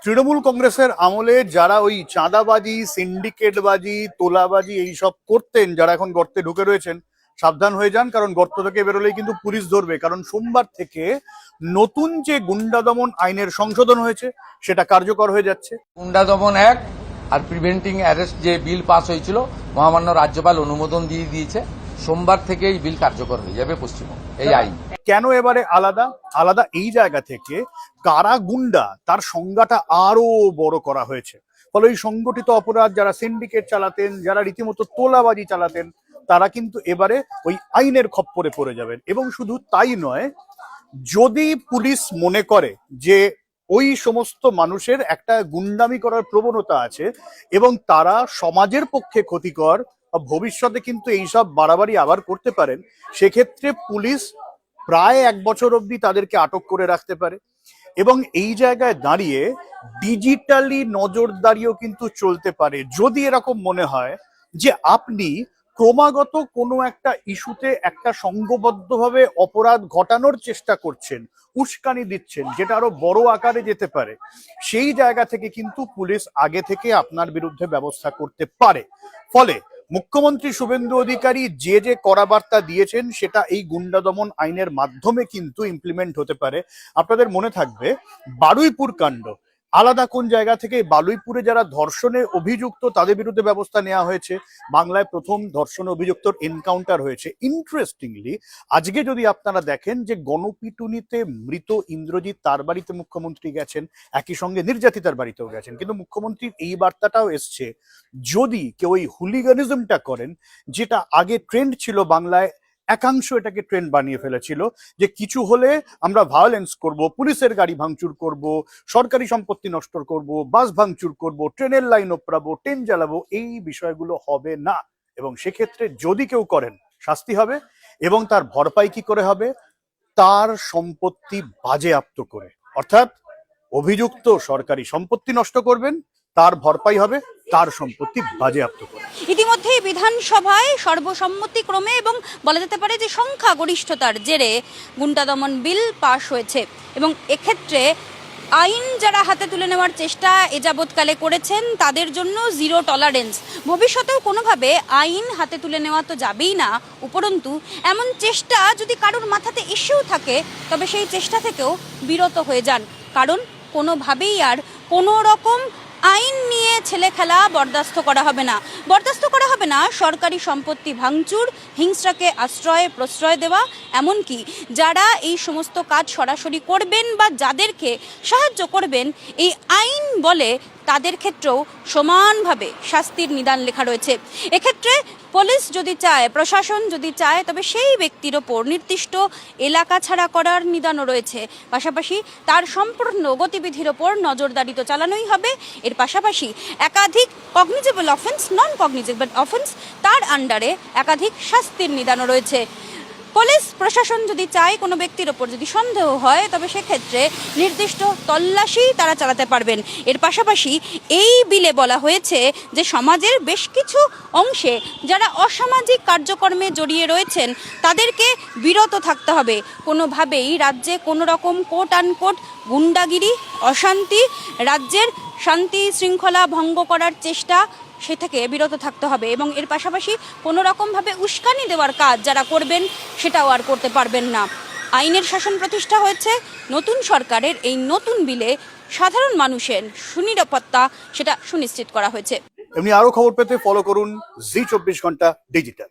তৃণমূল কংগ্রেসের আমলে যারা ওই চাঁদাবাজি, সিন্ডিকেটবাজি, তোলাবাজি এইসব করতেন, যারা এখন গর্তে ঢুকে রয়েছেন, সাবধান হয়ে যান, কারণ গর্ত থেকে বেরোলেই কিন্তু পুলিশ ধরবে। কারণ সোমবার থেকে নতুন যে গুন্ডা দমন আইনের সংশোধন হয়েছে সেটা কার্যকর হয়ে যাচ্ছে। গুন্ডা দমন অ্যাক্ট আর প্রিভেন্টিং অ্যারেস্ট যে বিল পাস হয়েছিল, মহামান্য রাজ্যপাল অনুমোদন দিয়ে দিয়েছে। সোমবার থেকে এই বিল কার্যকর হয়ে যাবে পশ্চিমবঙ্গ। এই আইন কেন এবারে আলাদা আলাদা এই জায়গা থেকে কারা গুন্ডা তার সংজ্ঞাটা আরো বড় করা হয়েছে। ফলে ওই সংগঠিত অপরাধ যারা সিন্ডিকেট চালাতেন, যারা রীতিমতো তোলাবাজি চালাতেন, তারা কিন্তু এবারে ওই আইনের খপ্পরে পড়ে যাবেন। এবং শুধু তাই নয়, যদি পুলিশ মনে করে যে ওই সমস্ত মানুষের একটা গুন্ডামি করার প্রবণতা আছে এবং তারা সমাজের পক্ষে ক্ষতিকর, ভবিষ্যতে কিন্তু এইসব বাড়াবাড়ি আবার করতে পারেন, সেক্ষেত্রে পুলিশ প্রায় 1 বছর অবধি তাদেরকে আটক করে রাখতে পারে। এবং এই জায়গায় দাঁড়িয়ে ডিজিটালি নজরদারিও কিন্তু চলতে পারে। যদি এরকম মনে হয় যে আপনি ক্রমাগত কোনো একটা ইস্যুতে একটা সংঘবদ্ধভাবে অপরাধ ঘটানোর চেষ্টা করছেন, উস্কানি দিচ্ছেন, যেটা আরো বড় আকারে যেতে পারে, সেই জায়গা থেকে কিন্তু পুলিশ আগে থেকে আপনার বিরুদ্ধে ব্যবস্থা করতে পারে। ফলে মুখ্যমন্ত্রী শুভেন্দু অধিকারী যে যে কড়া বার্তা দিয়েছেন সেটা এই গুন্ডা দমন আইনের মাধ্যমে কিন্তু ইমপ্লিমেন্ট হতে পারে। আপনাদের মনে থাকবে বারুইপুর কাণ্ড, আলাদা কোন জায়গা থেকে বারুইপুরে যারা ধর্ষণে অভিযুক্ত তাদের বিরুদ্ধে ব্যবস্থা নেওয়া হয়েছে। বাংলায় প্রথম ধর্ষণে অভিযুক্তর এনকাউন্টার হয়েছে। ইন্টারেস্টিংলি আজকে যদি আপনারা দেখেন যে গণপিটুনিতে মৃত ইন্দ্রজিৎ, তার বাড়িতে মুখ্যমন্ত্রী গেছেন, একই সঙ্গে নির্যাতিতার বাড়িতেও গেছেন, কিন্তু মুখ্যমন্ত্রীর এই বার্তাটাও এসছে, যদি কেউ এই হুলিগানিজমটা করেন, যেটা আগে ট্রেন্ড ছিল বাংলায়, একাংশ এটাকে ট্রেন্ড বানিয়ে ফেলেছিল, যে কিছু হলে আমরা ভায়োলেন্স করব, পুলিশের গাড়ি ভাঙচুর করব, সরকারি সম্পত্তি নষ্ট করব, বাস ভাঙচুর করব, ট্রেনের লাইন ওপরাবো, ট্রেন জ্বালাবো, এই বিষয়গুলো হবে না। এবং সেক্ষেত্রে যদি কেউ করেন শাস্তি হবে, এবং তার ভরপাই কি করে হবে? তার সম্পত্তি বাজেয়াপ্ত করে। অর্থাৎ অভিযুক্ত সরকারি সম্পত্তি নষ্ট করবেন, তার ভরপাই হবে তার সম্পত্তি বাজেয়াপ্ত করে। ইতিমধ্যেই বিধানসভায় সর্বসম্মতিক্রমে এবং বলা যেতে পারে যে সংখ্যাগরিষ্ঠতার জেরে গুন্ডা দমন বিল পাশ হয়েছে। এবং এক্ষেত্রে আইন যারা হাতে তুলে নেওয়ার চেষ্টা এ যাবৎকালে করেছেন তাদের জন্য জিরো টলারেন্স। ভবিষ্যতেও কোনোভাবে আইন হাতে তুলে নেওয়া তো যাবেই না, উপরন্তু এমন চেষ্টা যদি কারোর মাথাতে এসেও থাকে তবে সেই চেষ্টা থেকেও বিরত হয়ে যান, কারণ কোনোভাবেই আর কোনো রকম আইন নিয়ে ছেলে খেলা বরদাস্ত করা হবে না। বরদাস্ত করা হবে না সরকারি সম্পত্তি ভাঙচুর, হিংস্রাকে আশ্রয় প্রশ্রয় দেওয়া, এমনকি যারা এই সমস্ত কাজ সরাসরি করবেন বা যাদেরকে সাহায্য করবেন এই আইন বলে তাদের ক্ষেত্রেও সমানভাবে শাস্তির নিদান লেখা রয়েছে। এক্ষেত্রে পুলিশ যদি চায়, প্রশাসন যদি চায়, তবে সেই ব্যক্তির ওপর নির্দিষ্ট এলাকা ছাড়া করার নিদানও রয়েছে। পাশাপাশি তার সম্পূর্ণ গতিবিধির ওপর নজরদারি তো চালানোই হবে। এর পাশাপাশি একাধিক কগনিজেবল অফেন্স, নন কগনিজেবল অফেন্স, তার আন্ডারে একাধিক শাস্তির নিদানও রয়েছে। পুলিশ প্রশাসন যদি চায়, কোনো ব্যক্তির ওপর যদি সন্দেহ হয়, তবে সেক্ষেত্রে নির্দিষ্ট তল্লাশি তারা চালাতে পারবেন। এর পাশাপাশি এই বিলে বলা হয়েছে যে সমাজের বেশ কিছু অংশে যারা অসামাজিক কার্যক্রমে জড়িয়ে রয়েছেন তাদেরকে বিরত থাকতে হবে। কোনোভাবেই রাজ্যে কোনো রকম কোট আনকোট গুন্ডাগিরি, অশান্তি, রাজ্যের শান্তি শৃঙ্খলা ভঙ্গ করার চেষ্টা, সে থেকে বিরত থাকতে হবে। এবং এর পাশাপাশি কোনো রকমভাবে উস্কানি দেওয়ার কাজ যারা করবেন সেটাও আর করতে পারবেন না। আইনের শাসন প্রতিষ্ঠা হয়েছে নতুন সরকারের এই নতুন বিলে, সাধারণ মানুষের সুনিরাপত্তা সেটা সুনিশ্চিত করা হয়েছে। এমনি আরো খবর পেতে ফলো করুন জি 24 ঘন্টা ডিজিটাল।